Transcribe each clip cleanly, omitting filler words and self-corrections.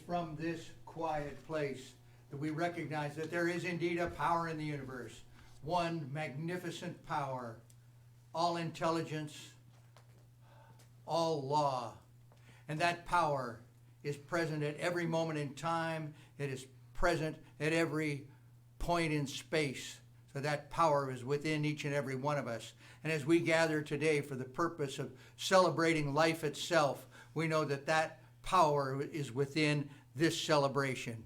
From this quiet place that we recognize that there is indeed a power in the universe, one magnificent power, all intelligence, all law, and that power is present at every moment in time. It is present at every point in space. So that power is within each and every one of us. And as we gather today for the purpose of celebrating life itself, we know that that power is within this celebration.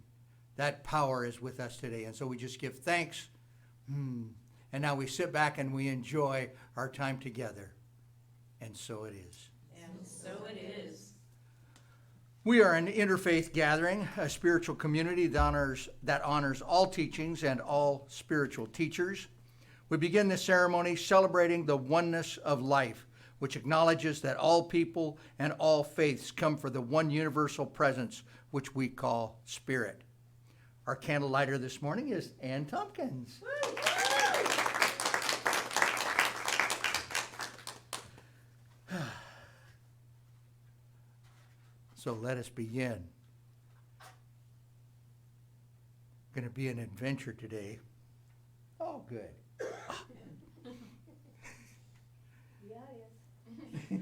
That power is with us today. And so we just give thanks. And now we sit back and we enjoy our time together. And so it is. And so it is. We are an interfaith gathering, a spiritual community that honors all teachings and all spiritual teachers. We begin this ceremony celebrating the oneness of life, which acknowledges that all people and all faiths come from the one universal presence, which we call Spirit. Our candle lighter this morning is Ann Tompkins. So let us begin. Going to be an adventure today. Oh, good. Yeah, yes.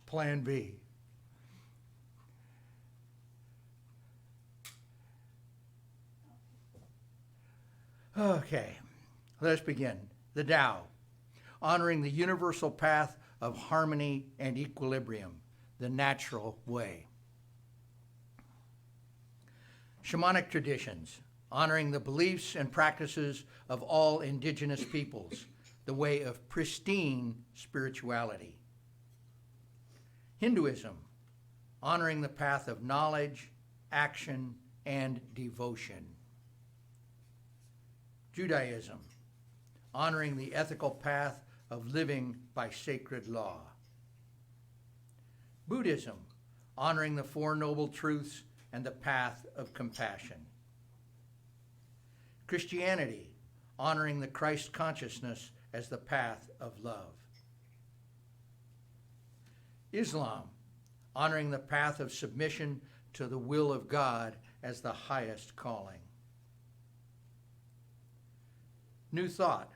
Plan B. Okay, let's begin. The Tao, honoring the universal path of harmony and equilibrium, the natural way. Shamanic traditions, honoring the beliefs and practices of all indigenous peoples, the way of pristine spirituality. Hinduism, honoring the path of knowledge, action, and devotion. Judaism, honoring the ethical path of living by sacred law. Buddhism, honoring the Four Noble Truths and the path of compassion. Christianity, honoring the Christ consciousness as the path of love. Islam, honoring the path of submission to the will of God as the highest calling. New Thought,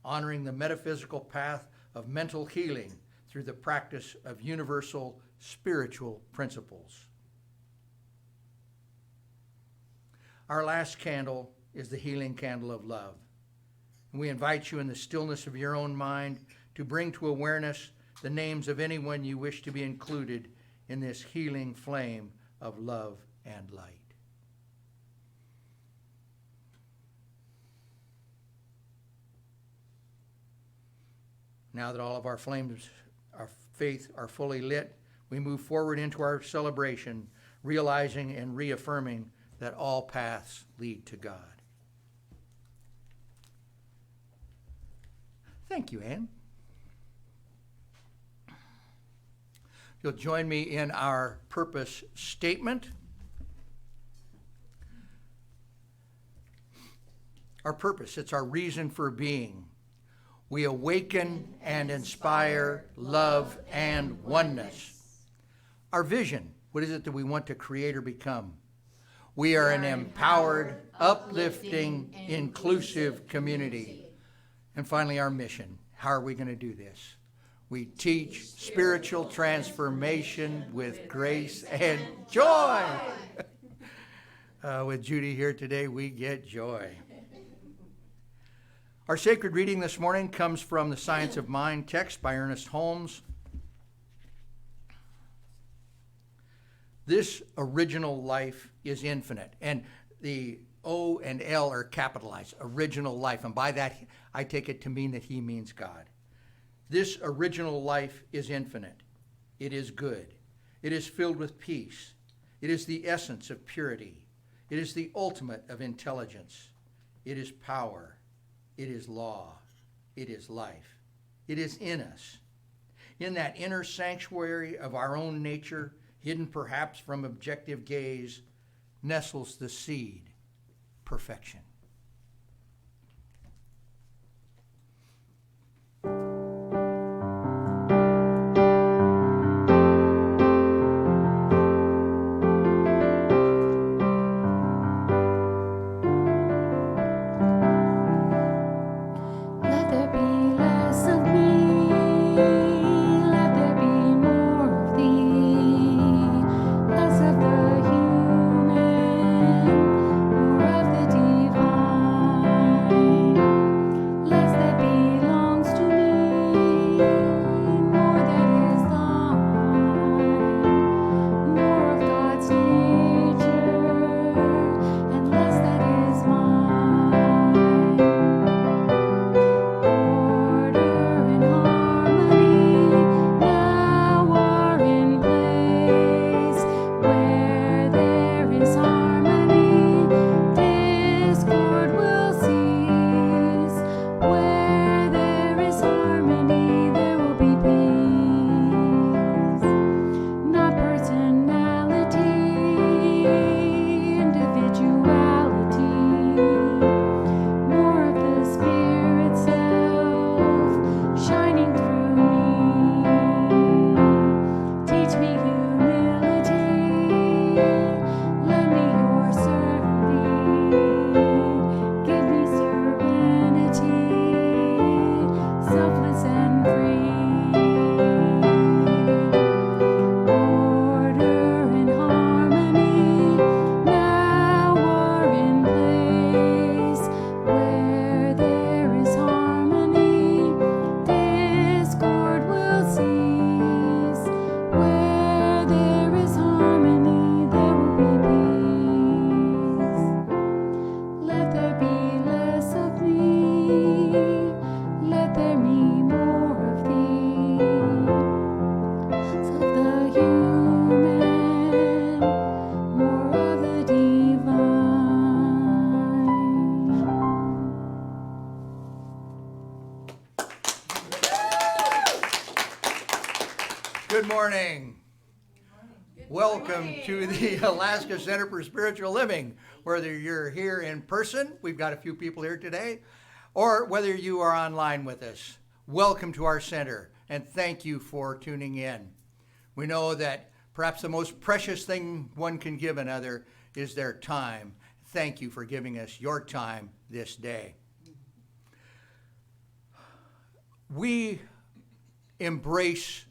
honoring the metaphysical path of mental healing through the practice of universal spiritual principles. Our last candle is the healing candle of love. And we invite you in the stillness of your own mind to bring to awareness the names of anyone you wish to be included in this healing flame of love and light. Now that all of our flames, our faith are fully lit, we move forward into our celebration, realizing and reaffirming that all paths lead to God. Thank you, Ann. You'll join me in our purpose statement. Our purpose, it's our reason for being. We awaken and inspire love and oneness. Our vision, what is it that we want to create or become? We are an empowered, uplifting, inclusive community. And finally, our mission. How are we going to do this? We teach spiritual transformation with grace and joy. With Judy here today, we get joy. Our sacred reading this morning comes from the Science of Mind text by Ernest Holmes. This original life is infinite. And the O and L are capitalized, original life. And by that, I take it to mean that he means God. This original life is infinite. It is good. It is filled with peace. It is the essence of purity. It is the ultimate of intelligence. It is power. It is law. It is life. It is in us. In that inner sanctuary of our own nature, hidden perhaps from objective gaze, nestles the seed, perfection. Good morning. Welcome to the Alaska Center for Spiritual Living. Whether you're here in person, we've got a few people here today, or whether you are online with us, welcome to our center, and thank you for tuning in. We know that perhaps the most precious thing one can give another is their time. Thank you for giving us your time this day. We embrace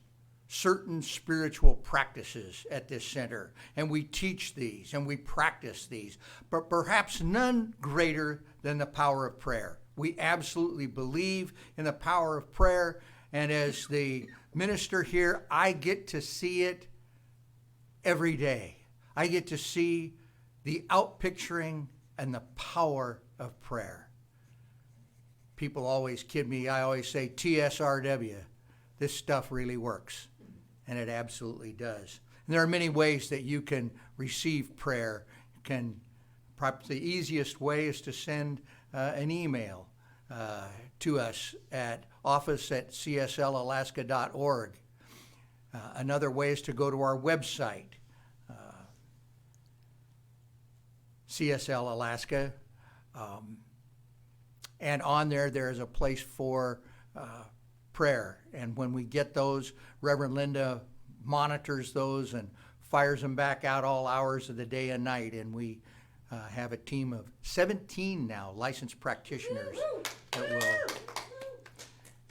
certain spiritual practices at this center, and we teach these and we practice these, but perhaps none greater than the power of prayer. We absolutely believe in the power of prayer, and as the minister here, I get to see it every day. I get to see the outpicturing and the power of prayer. People always kid me. I always say TSRW. This stuff really works, and it absolutely does. And there are many ways that you can receive prayer. Perhaps the easiest way is to send an email to us at office@cslalaska.org. Another way is to go to our website, CSL Alaska, and on there is a place for prayer. And when we get those, Reverend Linda monitors those and fires them back out all hours of the day and night. And we have a team of 17 now licensed practitioners that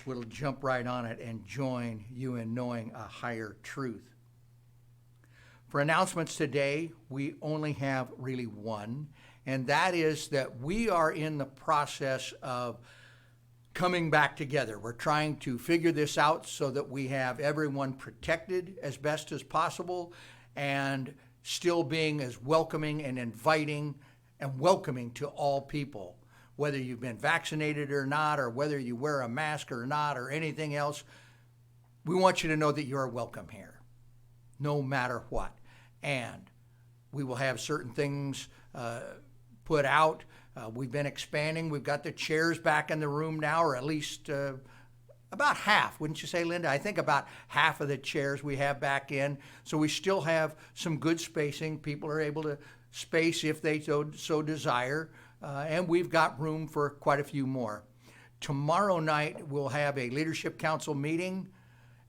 will jump right on it and join you in knowing a higher truth. For announcements today, we only have really one, and that is that we are in the process of coming back together. We're trying to figure this out so that we have everyone protected as best as possible and still being as welcoming and inviting and welcoming to all people, whether you've been vaccinated or not, or whether you wear a mask or not, or anything else. We want you to know that you're welcome here, no matter what. And we will have certain things put out. We've been expanding. We've got the chairs back in the room now, or at least about half, wouldn't you say, Linda? I think about half of the chairs we have back in. So we still have some good spacing. People are able to space if they so desire. And we've got room for quite a few more. Tomorrow night, we'll have a Leadership Council meeting.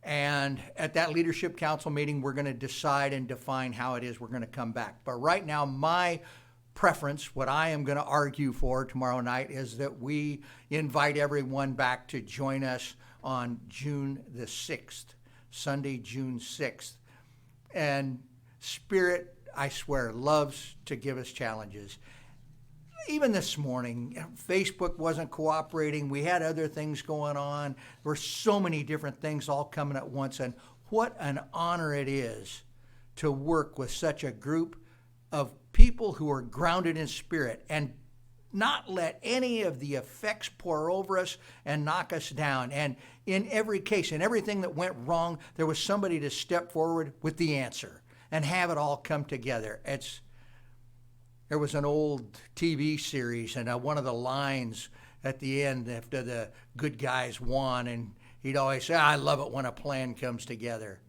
And at that Leadership Council meeting, we're going to decide and define how it is we're going to come back. But right now, my preference, what I am going to argue for tomorrow night, is that we invite everyone back to join us on June the 6th, Sunday, June 6th. And Spirit, I swear, loves to give us challenges. Even this morning, Facebook wasn't cooperating. We had other things going on. There were so many different things all coming at once. And what an honor it is to work with such a group of people who are grounded in spirit and not let any of the effects pour over us and knock us down. And in every case, in everything that went wrong, there was somebody to step forward with the answer and have it all come together. There was an old TV series, and one of the lines at the end after the good guys won, and he'd always say, I love it when a plan comes together.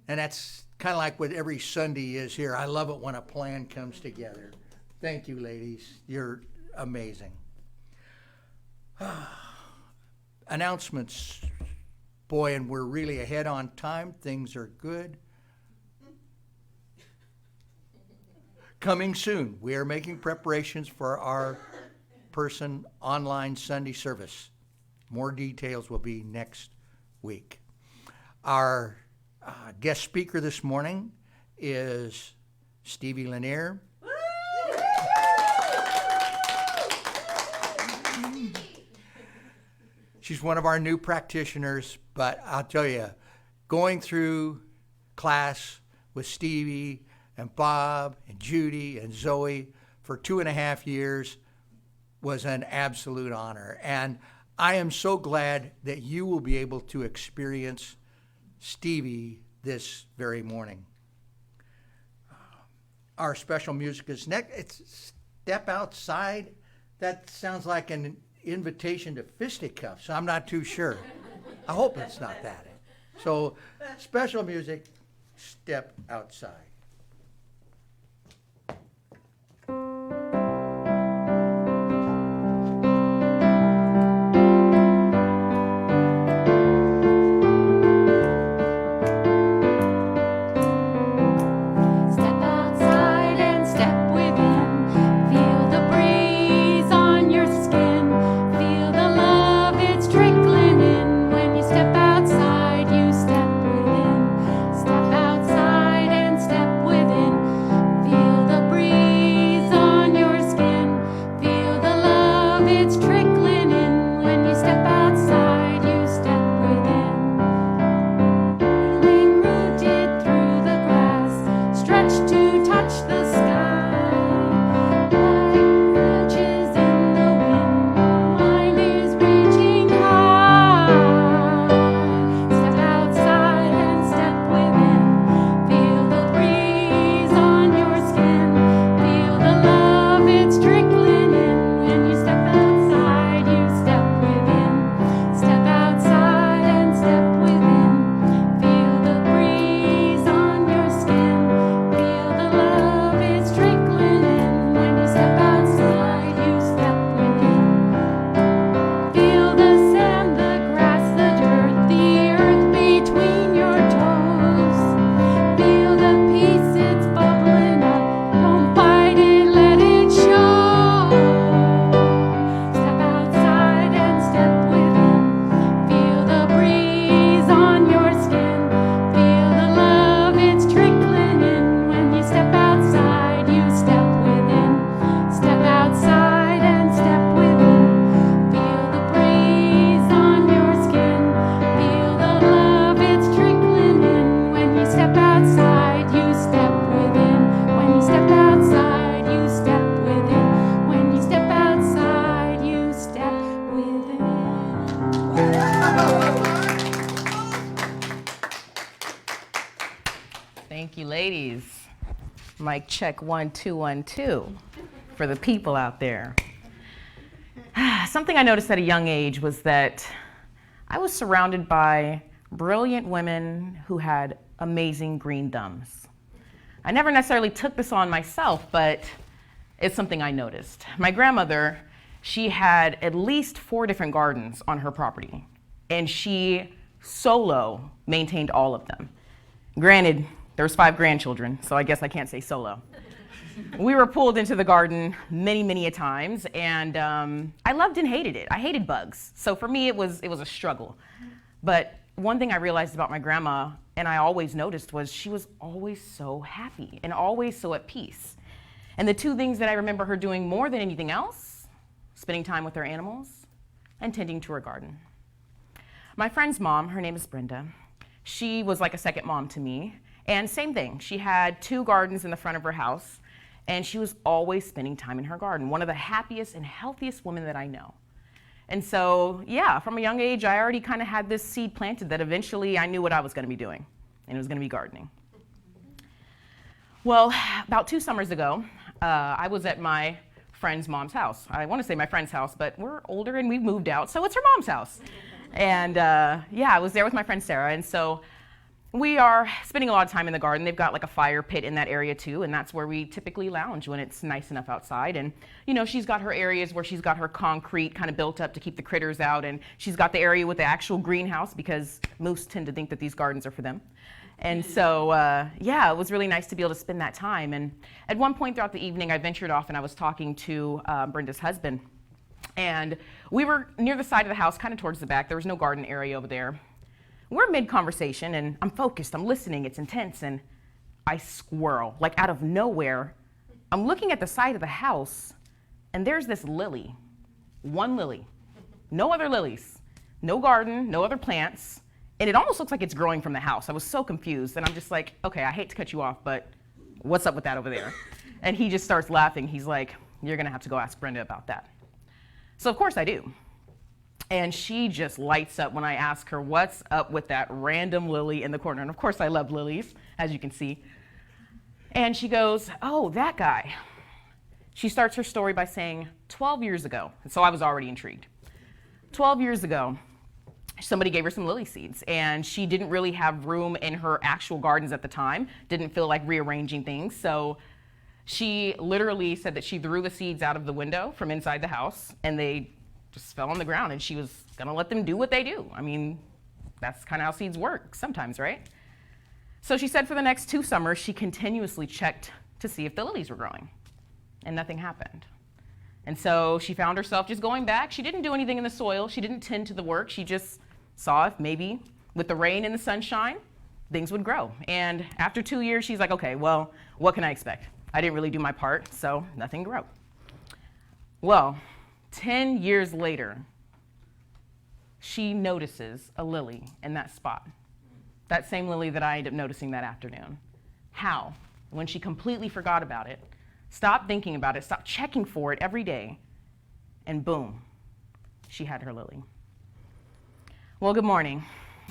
And that's kind of like what every Sunday is here. I love it when a plan comes together. Thank you, ladies. You're amazing. Announcements. Boy, and we're really ahead on time. Things are good. Coming soon, we are making preparations for our person online Sunday service. More details will be next week. Our guest speaker this morning is Stevie Leniear. She's one of our new practitioners, but I'll tell you, going through class with Stevie and Bob and Judy and Zoe for 2.5 years was an absolute honor. And I am so glad that you will be able to experience Stevie this very morning. Our special music is next. It's Step Outside. That sounds like an invitation to fisticuffs. I'm not too sure. I hope it's not that. So special music, Step Outside. When you step outside, you step within. Mic check 1 2 1 2 for the people out there. Something I noticed at a young age was that I was surrounded by brilliant women who had amazing green thumbs. I never necessarily took this on myself, but it's something I noticed. My grandmother, she had at least 4 different gardens on her property, and she solo maintained all of them. Granted, there was 5 grandchildren, so I guess I can't say solo. We were pulled into the garden many, many a times, and I loved and hated it. I hated bugs, so for me it was a struggle. But one thing I realized about my grandma, and I always noticed, was she was always so happy and always so at peace. And the 2 things that I remember her doing more than anything else, spending time with her animals and tending to her garden. My friend's mom, her name is Brenda, she was like a second mom to me, and same thing. She had 2 gardens in the front of her house, and she was always spending time in her garden. One of the happiest and healthiest women that I know. And so, yeah, from a young age, I already kind of had this seed planted that eventually I knew what I was going to be doing, and it was going to be gardening. Well, about 2 summers ago, I was at my friend's mom's house. I want to say my friend's house, but we're older and we've moved out, so it's her mom's house. And yeah, I was there with my friend Sarah, and so we are spending a lot of time in the garden. They've got like a fire pit in that area too, and that's where we typically lounge when it's nice enough outside. And you know, she's got her areas where she's got her concrete kind of built up to keep the critters out, and she's got the area with the actual greenhouse because moose tend to think that these gardens are for them. And so, yeah, it was really nice to be able to spend that time. And at one point throughout the evening, I ventured off and I was talking to Brenda's husband. And we were near the side of the house, kind of towards the back. There was no garden area over there. We're mid-conversation, and I'm focused, I'm listening, it's intense, and I squirrel, like out of nowhere. I'm looking at the side of the house, and there's this lily, 1 lily, no other lilies, no garden, no other plants, and it almost looks like it's growing from the house. I was so confused, and I'm just like, okay, I hate to cut you off, but what's up with that over there? And he just starts laughing. He's like, you're gonna have to go ask Brenda about that. So of course I do. And she just lights up when I ask her what's up with that random lily in the corner. And of course I love lilies, as you can see. And she goes, oh, that guy. She starts her story by saying, 12 years ago, and so I was already intrigued. 12 years ago, somebody gave her some lily seeds, and she didn't really have room in her actual gardens at the time, didn't feel like rearranging things, so she literally said that she threw the seeds out of the window from inside the house, and they just fell on the ground, and she was gonna let them do what they do. I mean, that's kind of how seeds work sometimes, right? So she said for the next 2 summers, she continuously checked to see if the lilies were growing, and nothing happened. And so she found herself just going back. She didn't do anything in the soil. She didn't tend to the work. She just saw if maybe with the rain and the sunshine, things would grow. And after 2 years, she's like, okay, well, what can I expect? I didn't really do my part, so nothing grew. Well, 10 years later, she notices a lily in that spot. That same lily that I ended up noticing that afternoon. How? When she completely forgot about it, stopped thinking about it, stopped checking for it every day, and boom, she had her lily. Well, good morning.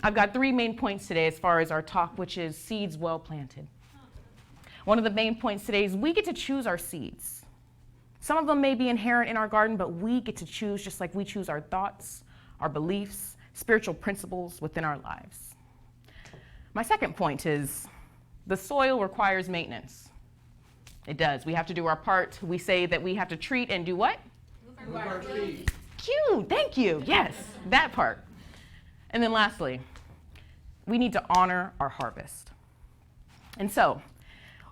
I've got 3 main points today as far as our talk, which is seeds well planted. One of the main points today is we get to choose our seeds. Some of them may be inherent in our garden, but we get to choose just like we choose our thoughts, our beliefs, spiritual principles within our lives. My second point is the soil requires maintenance. It does. We have to do our part. We say that we have to treat and do what? Move our feet. Cute, thank you. Yes, that part. And then lastly, we need to honor our harvest. And so,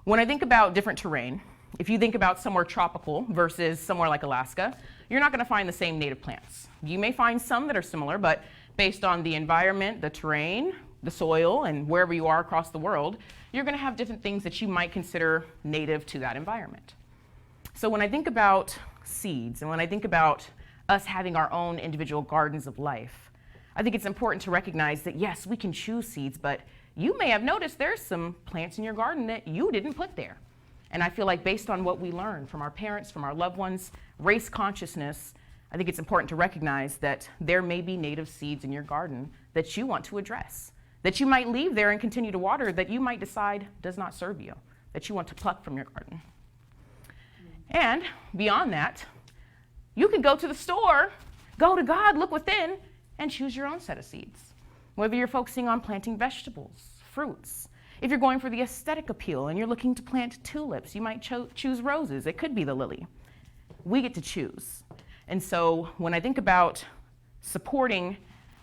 when I think about different terrain, if you think about somewhere tropical versus somewhere like Alaska, you're not going to find the same native plants. You may find some that are similar, but based on the environment, the terrain, the soil, and wherever you are across the world, you're going to have different things that you might consider native to that environment. So when I think about seeds and when I think about us having our own individual gardens of life, I think it's important to recognize that yes, we can choose seeds, but you may have noticed there's some plants in your garden that you didn't put there. And I feel like based on what we learn from our parents, from our loved ones, race consciousness, I think it's important to recognize that there may be native seeds in your garden that you want to address, that you might leave there and continue to water, that you might decide does not serve you, that you want to pluck from your garden. And beyond that, you can go to the store, go to God, look within, and choose your own set of seeds. Whether you're focusing on planting vegetables, fruits. If you're going for the aesthetic appeal and you're looking to plant tulips, you might choose roses. It could be the lily. We get to choose. And so when I think about supporting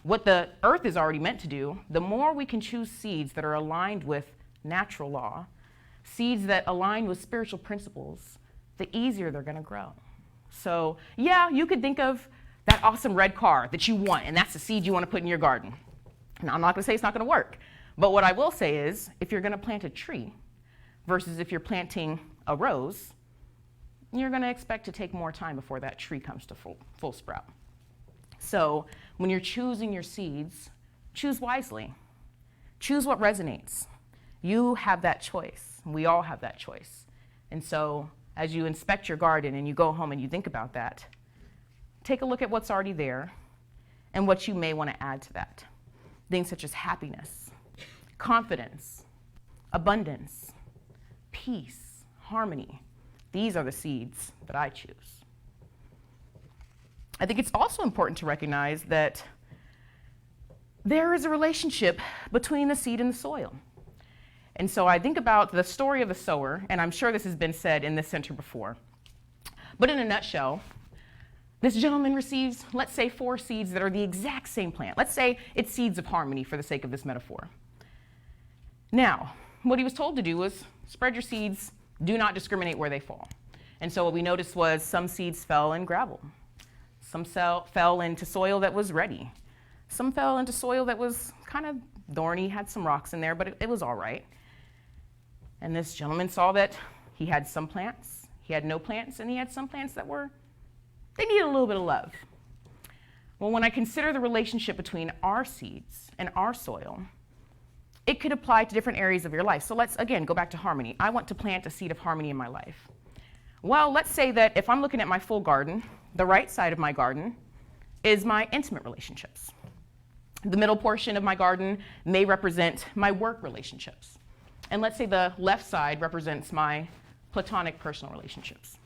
what the earth is already meant to do, the more we can choose seeds that are aligned with natural law, seeds that align with spiritual principles, the easier they're going to grow. So yeah, you could think of that awesome red car that you want, and that's the seed you want to put in your garden. Now, I'm not going to say it's not going to work, but what I will say is if you're going to plant a tree versus if you're planting a rose, you're going to expect to take more time before that tree comes to full sprout. So when you're choosing your seeds, choose wisely. Choose what resonates. You have that choice. We all have that choice. And so as you inspect your garden and you go home and you think about that, take a look at what's already there and what you may want to add to that. Things such as happiness, confidence, abundance, peace, harmony. These are the seeds that I choose. I think it's also important to recognize that there is a relationship between the seed and the soil. And so I think about the story of the sower, and I'm sure this has been said in this center before. But in a nutshell, this gentleman receives, let's say, 4 seeds that are the exact same plant. Let's say it's seeds of harmony for the sake of this metaphor. Now, what he was told to do was spread your seeds, do not discriminate where they fall. And so what we noticed was some seeds fell in gravel. Some fell into soil that was ready. Some fell into soil that was kind of thorny, had some rocks in there, but it was all right. And this gentleman saw that he had some plants, he had no plants, and he had some plants that they needed a little bit of love. Well, when I consider the relationship between our seeds and our soil, it could apply to different areas of your life. So let's, again, go back to harmony. I want to plant a seed of harmony in my life. Well, let's say that if I'm looking at my full garden, the right side of my garden is my intimate relationships. The middle portion of my garden may represent my work relationships. And let's say the left side represents my platonic personal relationships.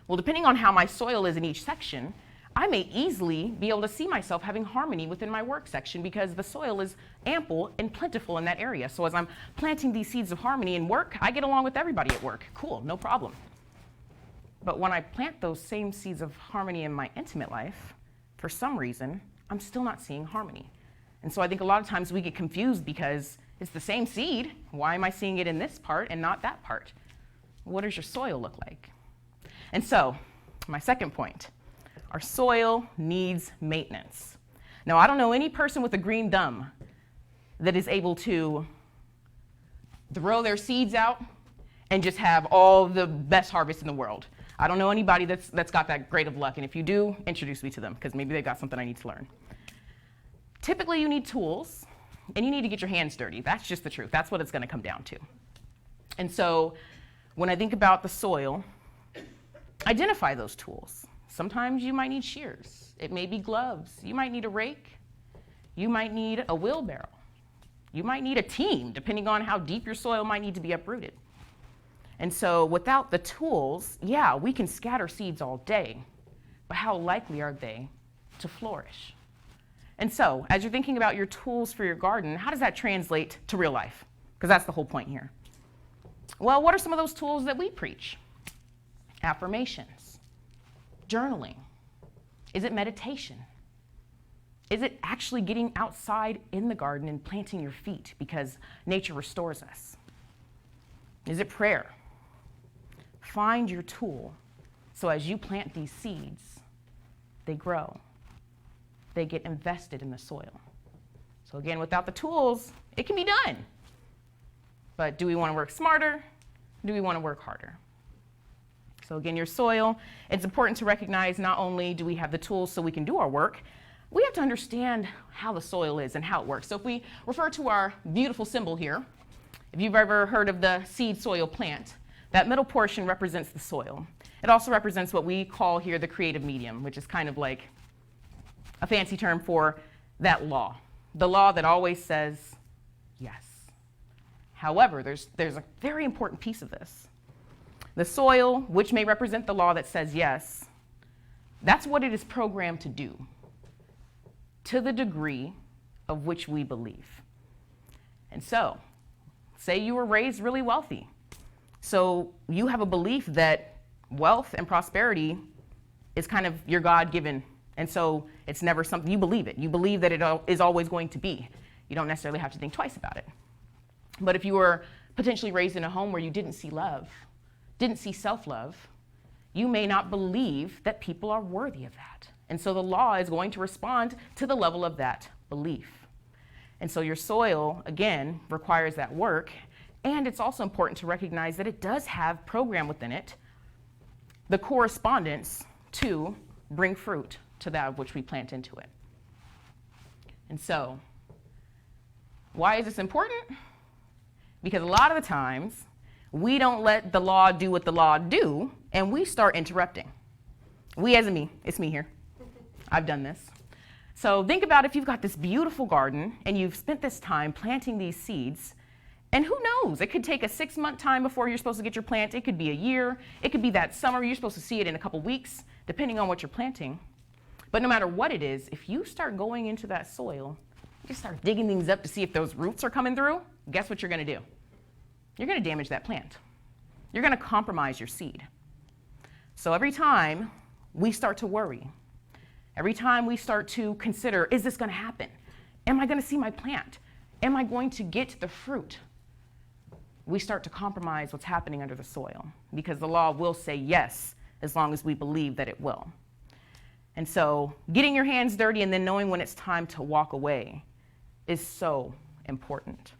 Well, depending on how my soil is in each section, I may easily be able to see myself having harmony within my work section because the soil is ample and plentiful in that area. So as I'm planting these seeds of harmony in work, I get along with everybody at work. Cool, no problem. But when I plant those same seeds of harmony in my intimate life, for some reason, I'm still not seeing harmony. And so I think a lot of times we get confused because it's the same seed. Why am I seeing it in this part and not that part? What does your soil look like? And so, my second point, our soil needs maintenance. Now, I don't know any person with a green thumb that is able to throw their seeds out and just have all the best harvest in the world. I don't know anybody that's got that great of luck, and if you do, introduce me to them, because maybe they've got something I need to learn. Typically, you need tools, and you need to get your hands dirty. That's just the truth. That's what it's going to come down to. And so, when I think about the soil, identify those tools. Sometimes you might need shears. It may be gloves. You might need a rake. You might need a wheelbarrow. You might need a team, depending on how deep your soil might need to be uprooted. And so without the tools, yeah, we can scatter seeds all day, but how likely are they to flourish? And so as you're thinking about your tools for your garden, how does that translate to real life? Because that's the whole point here. Well, what are some of those tools that we preach? Affirmations, journaling. Is it meditation? Is it actually getting outside in the garden and planting your feet because nature restores us? Is it prayer? Find your tool so as you plant these seeds, they grow. They get invested in the soil. So again, without the tools, it can be done. But do we want to work smarter? Do we want to work harder? So again, your soil, it's important to recognize not only do we have the tools so we can do our work, we have to understand how the soil is and how it works. So if we refer to our beautiful symbol here, if you've ever heard of the seed soil plant, that middle portion represents the soil. It also represents what we call here the creative medium, which is kind of like a fancy term for that law. The law that always says yes. However, there's a very important piece of this. The soil, which may represent the law that says yes, that's what it is programmed to do, to the degree of which we believe. And so, say you were raised really wealthy. So you have a belief that wealth and prosperity is kind of your God-given. And so it's never something, you believe it. You believe that it is always going to be. You don't necessarily have to think twice about it. But if you were potentially raised in a home where you didn't see love, didn't see self-love, you may not believe that people are worthy of that. And so the law is going to respond to the level of that belief. And so your soil, again, requires that work. And it's also important to recognize that it does have programmed within it the correspondence to bring fruit to that of which we plant into it. And so, why is this important? Because a lot of the times, we don't let the law do what the law do, and we start interrupting. We as in me, it's me here. I've done this. So think about if you've got this beautiful garden, and you've spent this time planting these seeds, and who knows, it could take a 6-month time before you're supposed to get your plant. It could be a year. It could be that summer. You're supposed to see it in a couple weeks, depending on what you're planting. But no matter what it is, if you start going into that soil, you just start digging things up to see if those roots are coming through, guess what you're going to do? You're going to damage that plant. You're going to compromise your seed. So every time we start to worry, every time we start to consider, is this going to happen? Am I going to see my plant? Am I going to get the fruit? We start to compromise what's happening under the soil, because the law will say yes as long as we believe that it will. And so getting your hands dirty and then knowing when it's time to walk away is so important.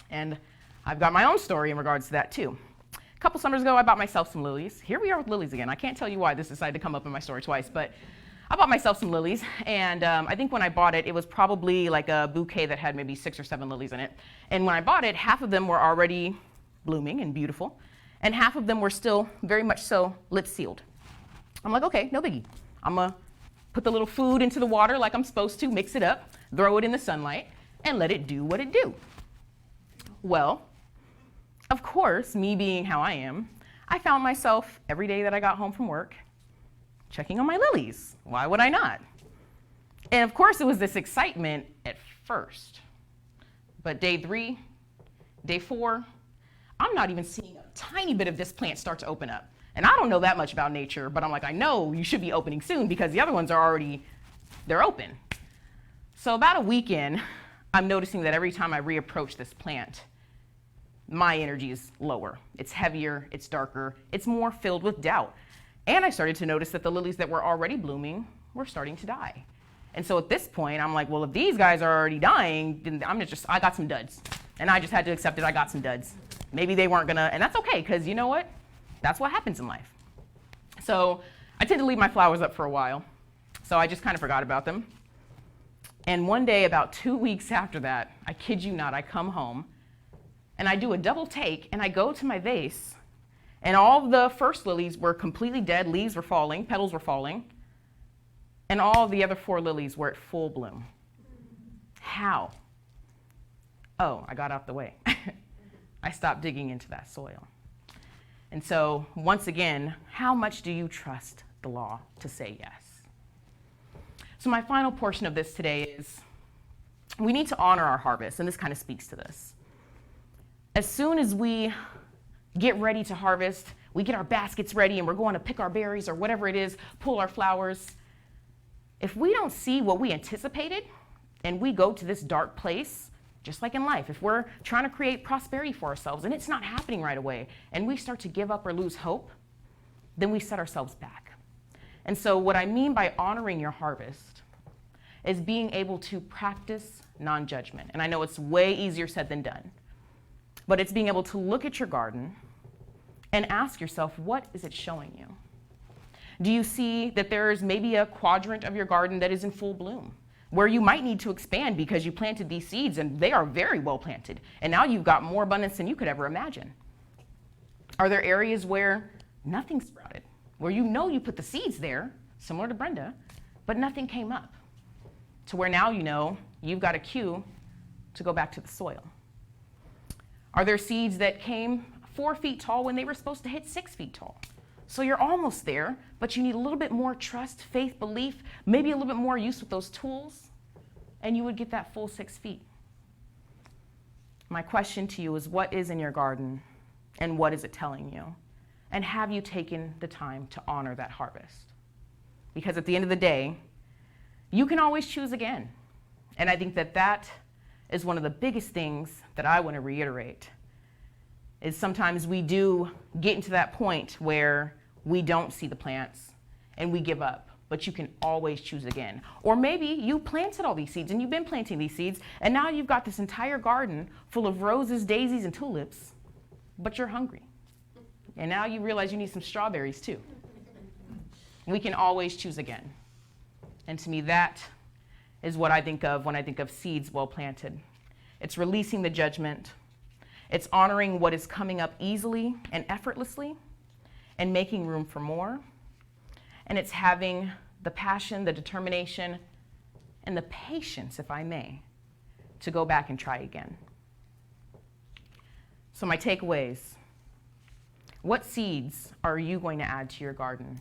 And I've got my own story in regards to that too. A couple summers ago, I bought myself some lilies. Here we are with lilies again. I can't tell you why this decided to come up in my story twice, but I bought myself some lilies, and I think when I bought it, it was probably like a bouquet that had maybe 6 or 7 lilies in it. And when I bought it, half of them were already blooming and beautiful, and half of them were still very much so lip sealed. I'm like, okay, no biggie. I'm gonna put the little food into the water like I'm supposed to, mix it up, throw it in the sunlight, and let it do what it do. Well, of course, me being how I am, I found myself every day that I got home from work checking on my lilies. Why would I not? And of course, it was this excitement at first. But day 3, day 4, I'm not even seeing a tiny bit of this plant start to open up. And I don't know that much about nature, but I'm like, I know you should be opening soon because the other ones are already, they're open. So about a week in, I'm noticing that every time I reapproach this plant, my energy is lower. It's heavier, it's darker, it's more filled with doubt. And I started to notice that the lilies that were already blooming were starting to die. And so at this point, I'm like, well, if these guys are already dying, then I got some duds. And I just had to accept it, I got some duds. Maybe they weren't gonna, and that's okay, because you know what? That's what happens in life. So I tend to leave my flowers up for a while. So I just kind of forgot about them. And one day, about 2 weeks after that, I kid you not, I come home and I do a double take and I go to my vase, and all of the first lilies were completely dead, leaves were falling, petals were falling, and all of the other 4 lilies were at full bloom. How? Oh, I got out the way. I stopped digging into that soil. And so, once again, how much do you trust the law to say yes? So my final portion of this today is we need to honor our harvest, and this kind of speaks to this. As soon as we get ready to harvest, we get our baskets ready and we're going to pick our berries or whatever it is, pull our flowers. If we don't see what we anticipated and we go to this dark place, just like in life, if we're trying to create prosperity for ourselves and it's not happening right away and we start to give up or lose hope, then we set ourselves back. And so what I mean by honoring your harvest is being able to practice non-judgment. And I know it's way easier said than done. But it's being able to look at your garden and ask yourself, what is it showing you? Do you see that there's maybe a quadrant of your garden that is in full bloom, where you might need to expand because you planted these seeds and they are very well planted, and now you've got more abundance than you could ever imagine? Are there areas where nothing sprouted, where you know you put the seeds there, similar to Brenda, but nothing came up, to where now you know you've got a cue to go back to the soil? Are there seeds that came 4 feet tall when they were supposed to hit 6 feet tall? So you're almost there, but you need a little bit more trust, faith, belief, maybe a little bit more use with those tools, and you would get that full 6 feet. My question to you is, what is in your garden, and what is it telling you? And have you taken the time to honor that harvest? Because at the end of the day, you can always choose again. And I think that that is one of the biggest things that I want to reiterate, is sometimes we do get into that point where we don't see the plants and we give up, but you can always choose again. Or maybe you planted all these seeds and you've been planting these seeds, and now you've got this entire garden full of roses, daisies, and tulips, but you're hungry. And now you realize you need some strawberries too. We can always choose again. And to me, that is what I think of when I think of seeds well planted. It's releasing the judgment. It's honoring what is coming up easily and effortlessly and making room for more. And it's having the passion, the determination, and the patience, if I may, to go back and try again. So my takeaways: what seeds are you going to add to your garden?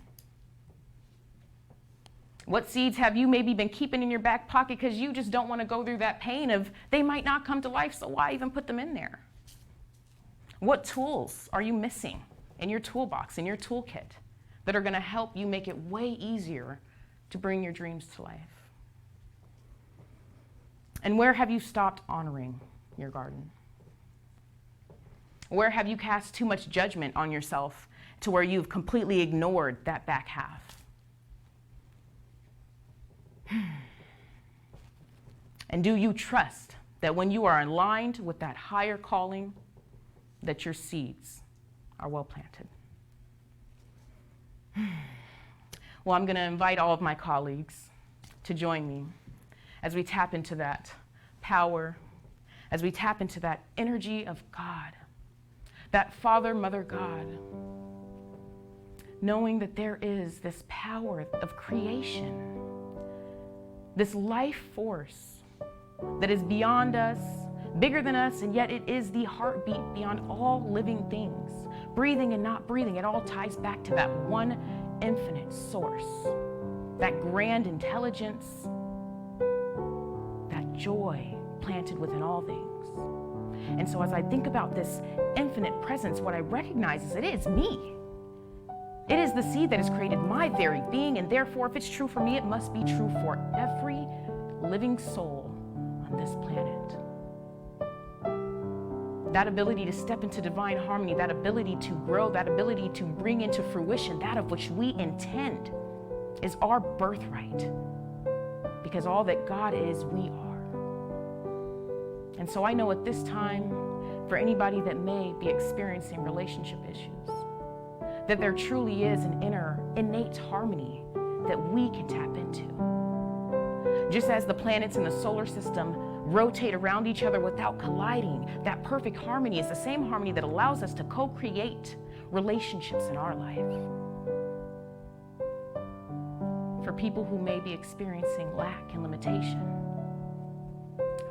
What seeds have you maybe been keeping in your back pocket because you just don't want to go through that pain of they might not come to life, so why even put them in there? What tools are you missing in your toolbox, in your toolkit, that are going to help you make it way easier to bring your dreams to life? And where have you stopped honoring your garden? Where have you cast too much judgment on yourself to where you've completely ignored that back half? And do you trust that when you are aligned with that higher calling, that your seeds are well planted? Well, I'm going to invite all of my colleagues to join me as we tap into that power, as we tap into that energy of God, that Father, Mother God, knowing that there is this power of creation, this life force that is beyond us, bigger than us, and yet it is the heartbeat beyond all living things. Breathing and not breathing, it all ties back to that one infinite source, that grand intelligence, that joy planted within all things. And so as I think about this infinite presence, what I recognize is it is me. It is the seed that has created my very being, and therefore, if it's true for me, it must be true for every living soul on this planet. That ability to step into divine harmony, that ability to grow, that ability to bring into fruition that of which we intend is our birthright. Because all that God is, we are. And so I know at this time, for anybody that may be experiencing relationship issues, that there truly is an inner, innate harmony that we can tap into. Just as the planets in the solar system rotate around each other without colliding, that perfect harmony is the same harmony that allows us to co-create relationships in our life. For people who may be experiencing lack and limitation,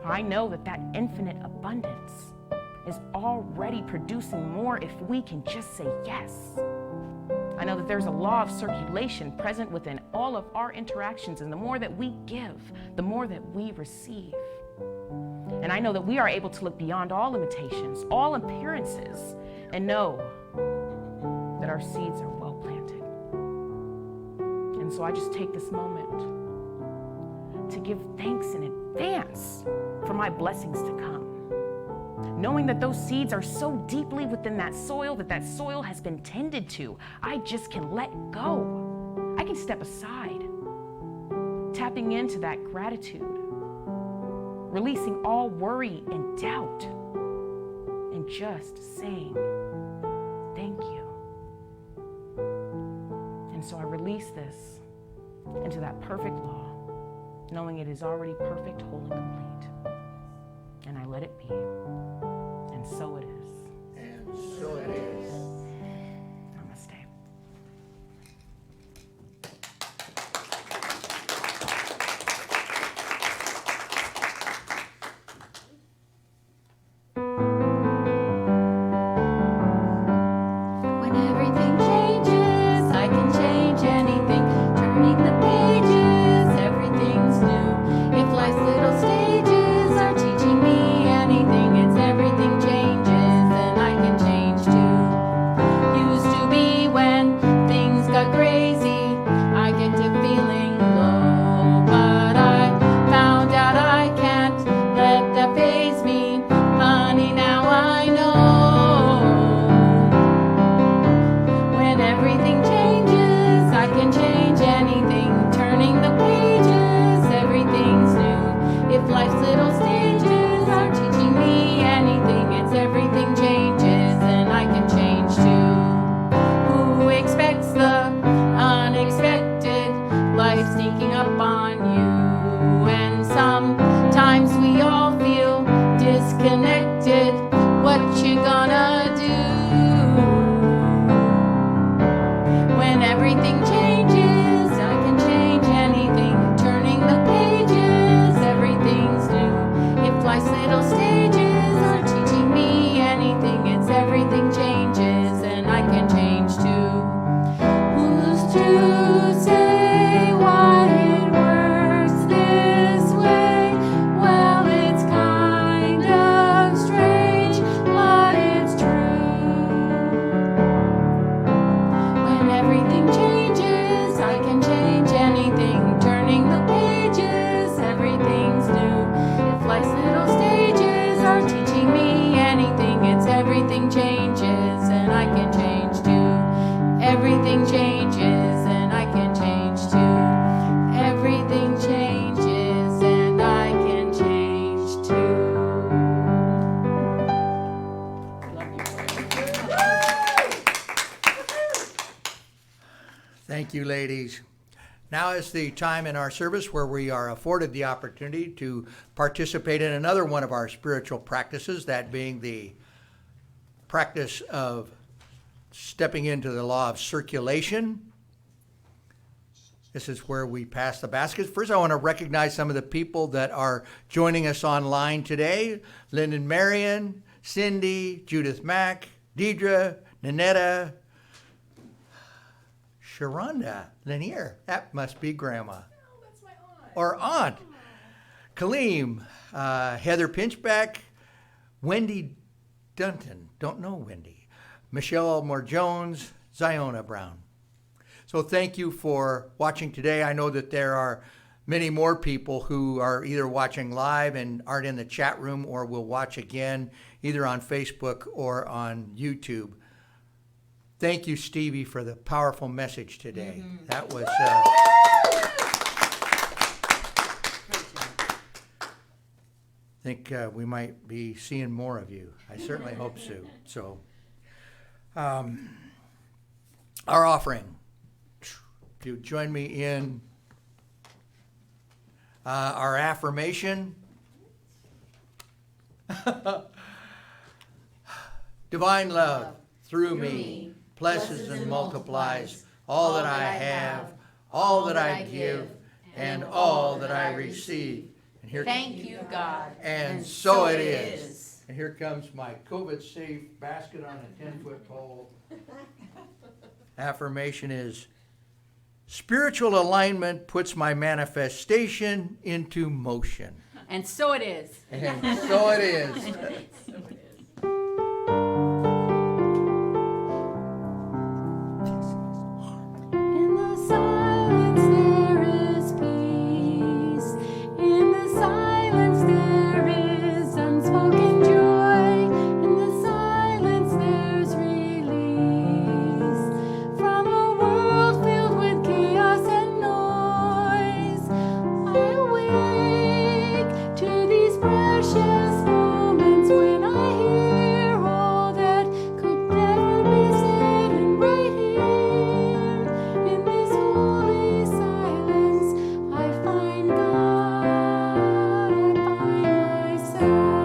I know that that infinite abundance is already producing more if we can just say yes. I know that there's a law of circulation present within all of our interactions, and the more that we give, the more that we receive. And I know that we are able to look beyond all limitations, all appearances, and know that our seeds are well planted. And so I just take this moment to give thanks in advance for my blessings to come, knowing that those seeds are so deeply within that soil has been tended to. I just can let go. I can step aside, tapping into that gratitude, releasing all worry and doubt, and just saying, thank you. And so I release this into that perfect law, knowing it is already perfect, whole, and complete. And I let it be. And so it is. And so it is. Namaste. you, ladies. Now is the time in our service where we are afforded the opportunity to participate in another one of our spiritual practices, that being the practice of stepping into the law of circulation. This is where we pass the baskets. First, I want to recognize some of the people that are joining us online today. Lyndon Marion, Cindy, Judith Mack, Deidre, Nanetta, Sharonda Leniear. That must be Grandma. No, that's my aunt. Or Aunt. Kaleem, Heather Pinchback, Wendy Dunton. Don't know Wendy. Michelle Elmore Jones, Ziona Brown. So thank you for watching today. I know that there are many more people who are either watching live and aren't in the chat room or will watch again either on Facebook or on YouTube. Thank you, Stevie, for the powerful message today. Mm-hmm. That was... I think we might be seeing more of you. I certainly hope so. So, our offering. If you join me in our affirmation. Divine love through me blesses and multiplies all that I have, all that I give, and all that I receive. And here, Thank you, God. and so it is. And here comes my COVID-safe basket on a 10-foot pole. Affirmation is, spiritual alignment puts my manifestation into motion. And so it is. And so it is. In the silence there is peace. In the silence there is unspoken joy. In the silence there's release from a world filled with chaos and noise. I awake to these precious moments when I hear all that could never be said, and right here in this holy silence I find God, I find myself.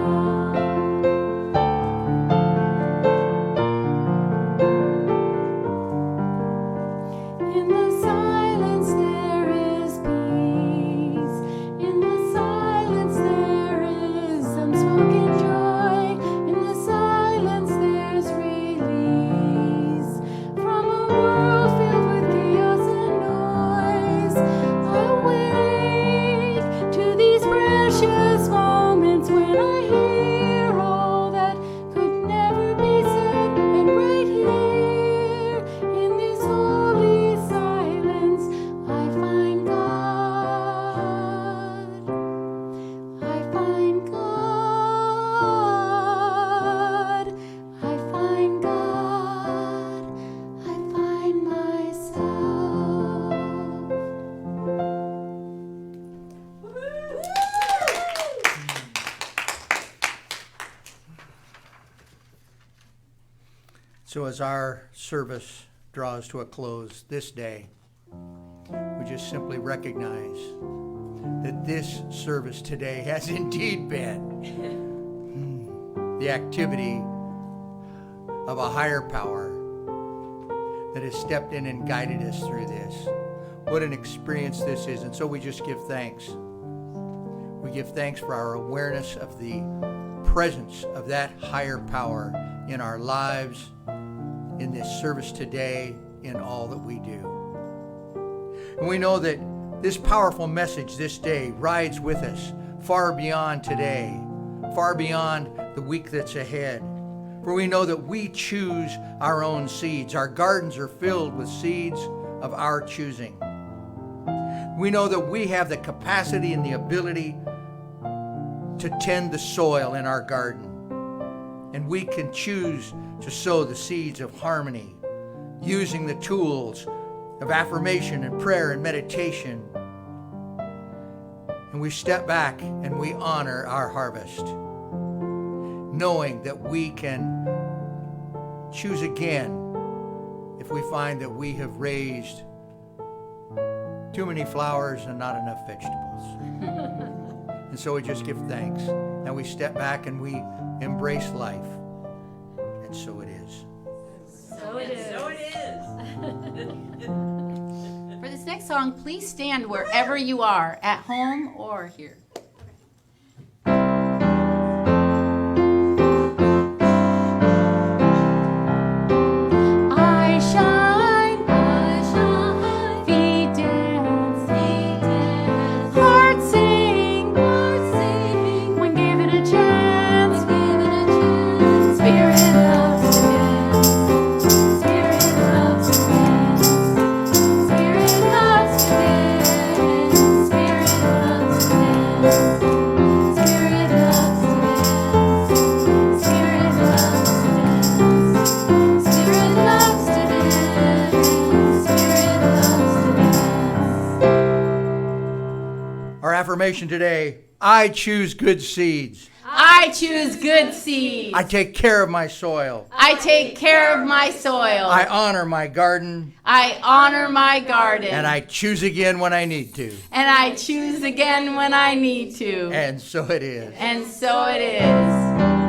In the silence there is peace. In the silence there is unspoken joy. In the silence there's release from a world filled with chaos and noise. I awake to these precious moments when I hear all that could never be said, and right here in this holy silence I find God. I find God. I find God. I find myself. So as our service draws to a close this day, we just simply recognize that this service today has indeed been the activity of a higher power that has stepped in and guided us through this. What an experience this is. And so we just give thanks. We give thanks for our awareness of the presence of that higher power in our lives, in this service today, in all that we do. And we know that this powerful message this day rides with us far beyond today, far beyond the week that's ahead. For we know that we choose our own seeds. Our gardens are filled with seeds of our choosing. We know that we have the capacity and the ability to tend the soil in our garden. And we can choose to sow the seeds of harmony, using the tools of affirmation and prayer and meditation. And we step back and we honor our harvest, knowing that we can choose again if we find that we have raised too many flowers and not enough vegetables. And so we just give thanks. And we step back and we embrace life. And so it is. So it is. So it is. For this next song, please stand wherever you are, at home or here. I shine, feet dance, heart sing, when given a chance, spirit loves to dance, spirit loves to dance, spirit loves to dance, spirit loves to dance, spirit loves to dance, spirit loves to dance. Spirit loves to dance. Spirit loves to dance. Our affirmation today, I choose good seeds. I choose good seeds. I take care of my soil. I take care of my soil. I honor my garden. I honor my garden. And I choose again when I need to. And I choose again when I need to. And so it is. And so it is.